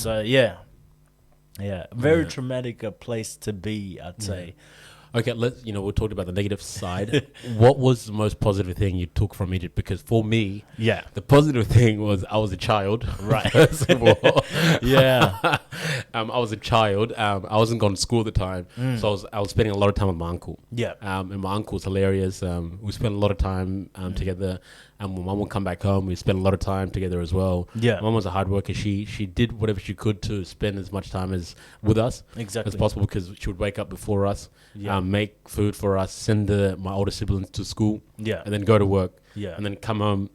So yeah, very traumatic place to be, I'd say. Okay, we talked about the negative side. What was the most positive thing you took from Egypt? Because for me, Yeah. the positive thing was I was a child. Right. First of all, Yeah. I was a child. I wasn't going to school at the time, so I was spending a lot of time with my uncle. Yeah. And my uncle was hilarious. We spent a lot of time together. And when mum would come back home, we spent a lot of time together as well. Yeah. Mum was a hard worker. She did whatever she could to spend as much time as with us Exactly. as possible, because she would wake up before us, Yeah. make food for us, send my older siblings to school, Yeah. and then go to work, Yeah. and then come home,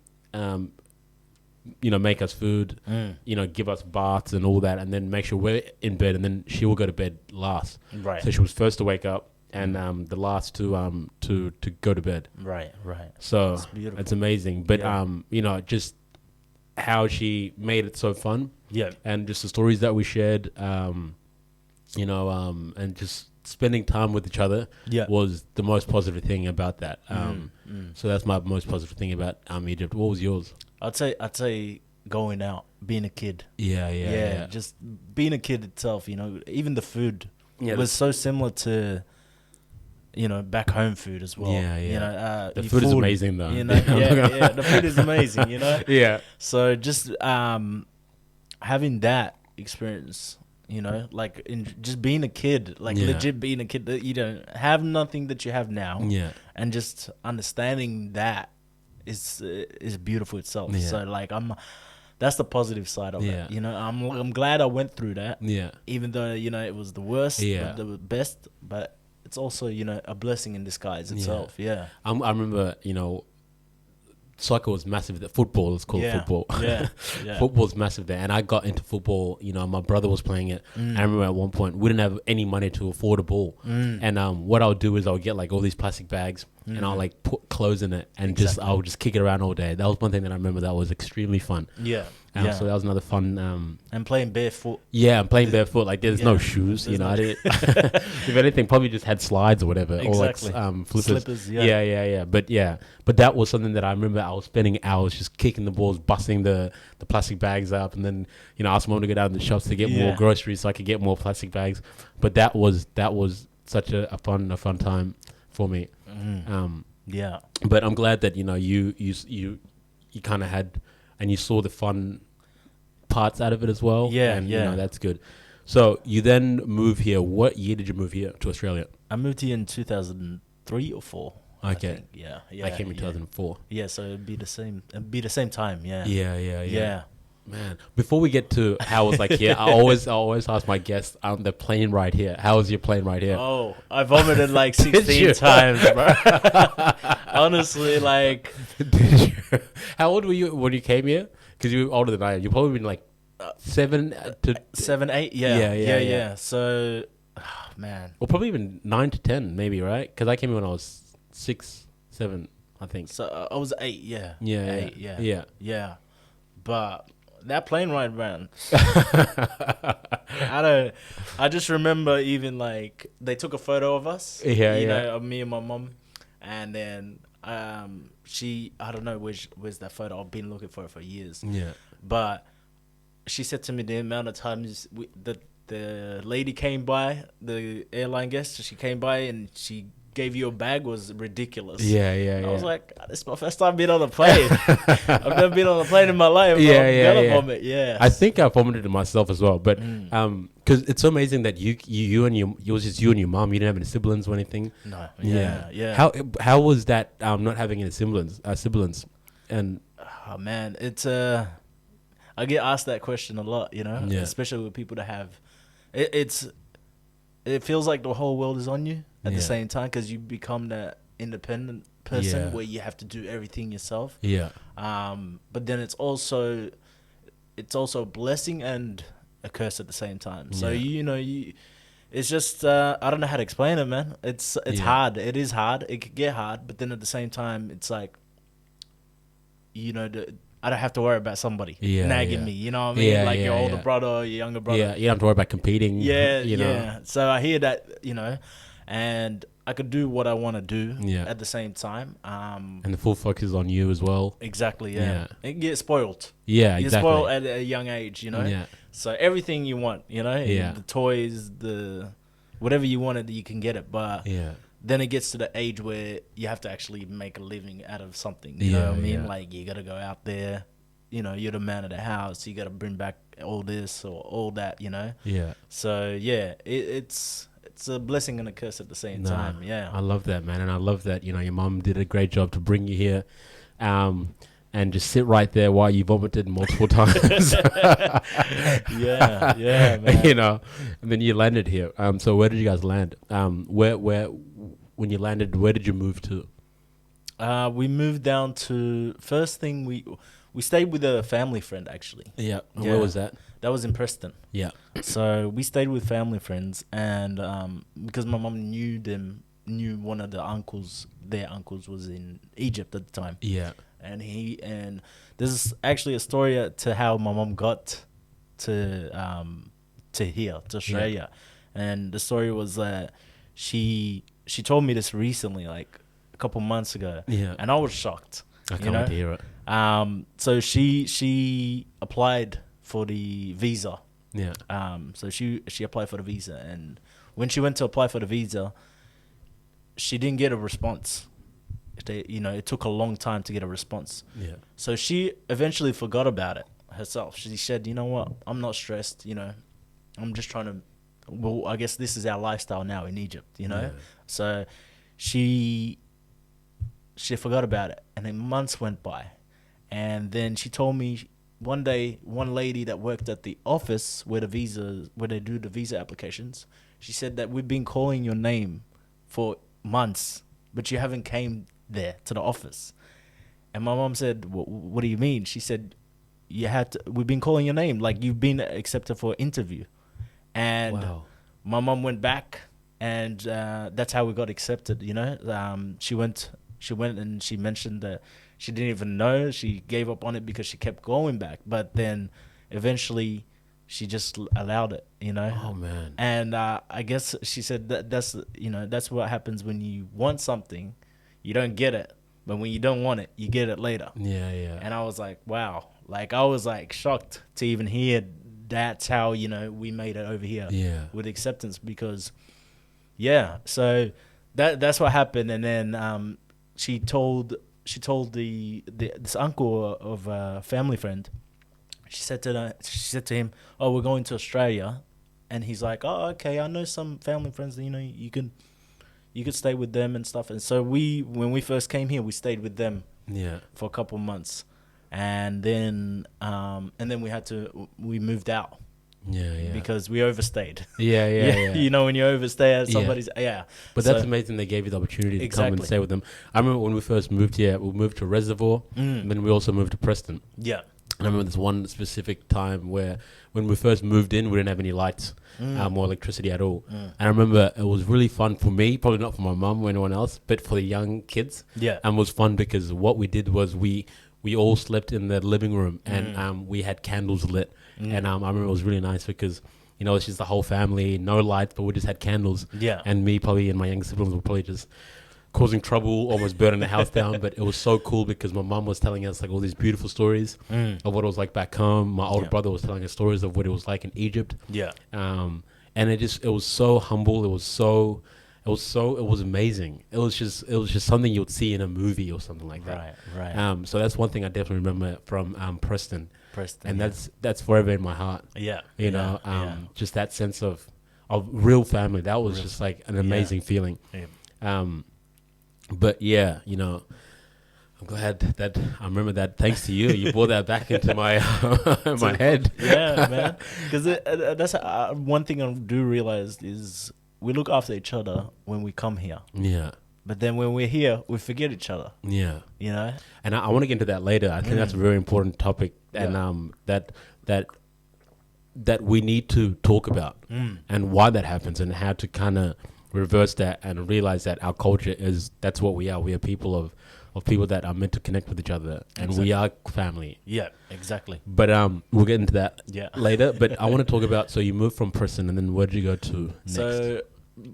make us food, give us baths and all that, and then make sure we're in bed, and then she will go to bed last. Right. So she was first to wake up, and the last to go to bed. Right. So It's beautiful. it's amazing. But Yeah. just how she made it so fun, Yeah. and just the stories that we shared, and just spending time with each other Yeah. was the most positive thing about that. So that's my most positive thing about Egypt. What was yours? I'd say going out, being a kid. Yeah. Just being a kid itself, even the food Yeah, was so similar to, back home food as well. Yeah. The your food is amazing though. The food is amazing, Yeah. So just having that experience, just being a kid, Yeah. legit being a kid, that you don't have nothing that you have now, Yeah. and just understanding that is beautiful itself. Yeah. So that's the positive side of Yeah. it. I'm glad I went through that, Yeah. even though it was the worst, Yeah. but the best, but it's also a blessing in disguise itself. Yeah. I remember, soccer was massive. Football, let's call it football. Yeah. Football's massive there, and I got into football. My brother was playing it. I remember at one point we didn't have any money to afford a ball, and what I'll do is I'll get like all these plastic bags, and I'll like put clothes in it, and I'll just kick it around all day. That was one thing that I remember that was extremely fun. Yeah. So that was another fun. And playing barefoot. Yeah, I'm playing barefoot. Like there's no shoes. There's I didn't. If anything, probably just had slides or whatever, Exactly. or like flippers. Slippers. Yeah. But that was something that I remember. I was spending hours just kicking the balls, busting the plastic bags up, and then ask mom to go down to the shops to get more groceries so I could get more plastic bags. But that was such a fun time for me. Yeah. But I'm glad that you kind of had, and you saw the fun parts out of it as well. Yeah, and yeah. That's good. So you then move here. What year did you move here to Australia? I moved here in 2003 or 4. I Okay. think. Yeah. I came in 2004. Yeah, so it'd be the same time. Yeah. Yeah. Man, before we get to how it was like here, I always ask my guests the plane ride here. How was your plane ride here? Oh, I vomited like Did 16 you? times, bro. Honestly, like Did you? How old were you when you came here? Because you were older than I am. You've probably been like 7 to 7, 8. Yeah. Yeah. So, man. or probably even 9 to 10, maybe, right? Because I came here when I was 6, 7, I think. So I was 8. Yeah. Yeah, 8. yeah. Yeah. But that plane ride, man. I just remember even like they took a photo of us. Yeah, you yeah. know, of me and my mom, and then I don't know where's that photo. I've been looking for it for years. Yeah. But she said to me the amount of times the lady came by, the airline guest, she came by and she gave you a bag was ridiculous. Yeah. I was like, this is my first time being on a plane. I've never been on a plane in my life. Yeah, I'm yeah, gonna yeah. vomit. Yeah. I think I vomited it myself as well, but because it's so amazing that you and it was just you and your mom. You didn't have any siblings or anything. No. Yeah. How was that? Not having any siblings, and Oh man, it's I get asked that question a lot. Yeah. Especially with people that have, it feels like the whole world is on you at Yeah. the same time because you become that independent person Yeah. where you have to do everything yourself. yeah, But then it's also a blessing and a curse at the same time. So Yeah. it's just I don't know how to explain it, man. It's Yeah. hard. It is hard. It could get hard, but then at the same time, it's like I don't have to worry about somebody nagging me. You know what I mean? Yeah, like yeah, your older yeah. brother, or your younger brother. yeah. You don't have to worry about competing. Yeah, you know. yeah. So I hear that, and I could do what I want to do Yeah. at the same time. And the full focus is on you as well. Exactly, yeah. Yeah. And get spoiled. Yeah, You get exactly. spoiled at a young age, you know? Yeah. So everything you want, you know? Yeah. The toys, whatever you wanted, you can get it. But Yeah. then it gets to the age where you have to actually make a living out of something. You know what I mean? Yeah. Like, you got to go out there. You know, you're the man of the house. You got to bring back all this or all that, you know? Yeah. So, yeah, it's a blessing and a curse at the same time. Yeah. I love that, man. And I love that, your mom did a great job to bring you here. And just sit right there while you vomited multiple times. Yeah, man. And then you landed here. So where did you guys land? Where when you landed, where did you move to? We moved down to, first thing, we stayed with a family friend, actually. Yeah. And Yeah. where was that? That was in Preston. Yeah. So we stayed with family friends, and because my mom knew one of their uncles was in Egypt at the time. Yeah. And this is actually a story to how my mom got to here, to Australia. And the story was that she told me this recently, like a couple months ago. Yeah. And I was shocked. I can't wait to hear it. So she applied for the visa. Yeah. So she applied for the visa, and when she went to apply for the visa, she didn't get a response. It took a long time to get a response. Yeah. So she eventually forgot about it herself. She said, "You know what? I'm not stressed. I'm just trying to. Well, I guess this is our lifestyle now in Egypt. Yeah. So she forgot about it, and then months went by, and then she told me one day, one lady that worked at the office where they do the visa applications, she said that we've been calling your name for months, but you haven't came there to the office. And my mom said, what do you mean? She said, we've been calling your name, like you've been accepted for an interview. And Wow. my mom went back, and that's how we got accepted. She went and she mentioned that she didn't even know. She gave up on it because she kept going back, but then eventually she just allowed it. Oh man. And I guess she said that's what happens when you want something, you don't get it, but when you don't want it, you get it later. Yeah. Yeah. And I was like, wow, like I was like shocked to even hear that's how we made it over here. Yeah. With acceptance, because so that's what happened. And then she told this uncle of a family friend. She said to him, "Oh, we're going to Australia," and he's like, "Oh, okay. I know some family friends that you could stay with them and stuff." And so when we first came here, we stayed with them Yeah. for a couple months, and then we moved out Yeah. Yeah. because we overstayed. Yeah. Yeah. Yeah. When you overstay at Yeah. somebody's, But that's amazing they gave you the opportunity to come and Exactly. stay with them. I remember when we first moved here, we moved to Reservoir, and then we also moved to Preston. Yeah. And I remember this one specific time where when we first moved in, we didn't have any lights or electricity at all. And I remember it was really fun for me, probably not for my mum or anyone else, but for the young kids. Yeah. And it was fun because what we did was we all slept in the living room, and we had candles lit. And I remember it was really nice because, it's just the whole family, no lights, but we just had candles. Yeah. And me probably and my younger siblings were probably just causing trouble, almost burning the house down. But it was so cool because my mum was telling us like all these beautiful stories of what it was like back home. My older brother was telling us stories of what it was like in Egypt. Yeah. And it was so humble. It was amazing. It was just something you'd see in a movie or something like that. Right. So that's one thing I definitely remember from Preston. And yeah. that's forever in my heart. Yeah. Just that sense of real family. That was just like an amazing feeling. Yeah. But yeah, I'm glad that I remember that. Thanks to you, you brought that back into my my head. Yeah, man. Because that's one thing I do realize is we look after each other when we come here. Yeah. But then when we're here, we forget each other. Yeah. And I want to get into that later. I think that's a very important topic, and that we need to talk about, and why that happens, and how to kind of reverse that and realize that our culture that's what we are. We are people of people that are meant to connect with each other, and we are family. Yeah, exactly. But we'll get into that Yeah. later. But I want to talk about, so you moved from Preston, and then where did you go to next? So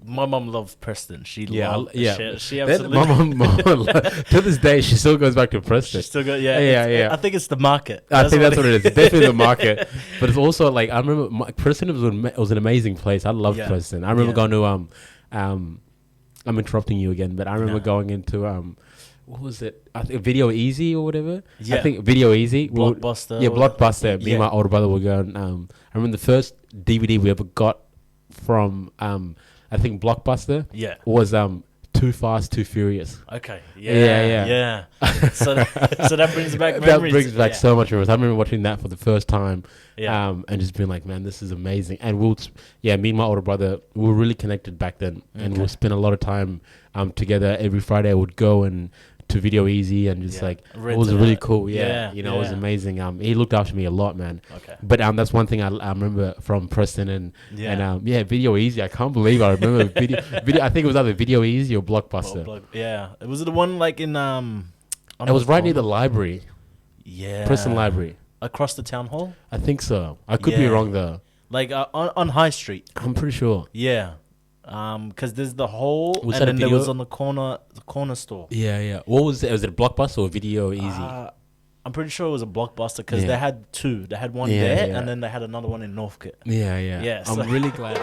My mum loves Preston. She Yeah, loved, yeah. She Then absolutely. my mom, to this day, she still goes back to Preston. She's still got Yeah, it's- yeah. I think it's the market. I think that's it what it is. It's definitely the market, but it's also like I remember Preston was an amazing place. I loved Yeah. Preston. I remember Yeah. going to I'm interrupting you again, but I remember No. going into what was it? I think Video Easy or whatever. Yeah. I think Video Easy. Blockbuster. Yeah, Blockbuster. Me Yeah. and my older brother were going. I remember the first DVD we ever got from I think Blockbuster Yeah. was Too Fast, Too Furious. Okay. Yeah, Yeah. So that brings back That memories. brings back Yeah. so much memories. I remember watching that for the first time, Yeah. and just being like, "Man, this is amazing." And me and my older brother, we were really connected back then, and we'll spend a lot of time together. Every Friday, I would go and to Video Easy, and just Yeah. like it Rent was it really out. cool. Yeah, It was yeah. amazing. He looked after me a lot, man. Okay. But that's one thing I remember from Preston and Yeah. Video Easy. I can't believe I remember video. I think it was either Video Easy or Blockbuster. Yeah. Was it the one like in It was right near the library, Yeah. Preston Library. Across the town hall, I think so. I could be Yeah. wrong though. like on High Street. I'm pretty sure. Yeah. Because there's the hall, Was and that a then there video? was on the corner store. Yeah, yeah. What was it? Was it a Blockbuster or Video Easy? I'm pretty sure it was a Blockbuster because Yeah. they had two. They had one Yeah, there, yeah. and then they had another one in Northcote. Yeah, yeah. Yeah, I'm so- really glad.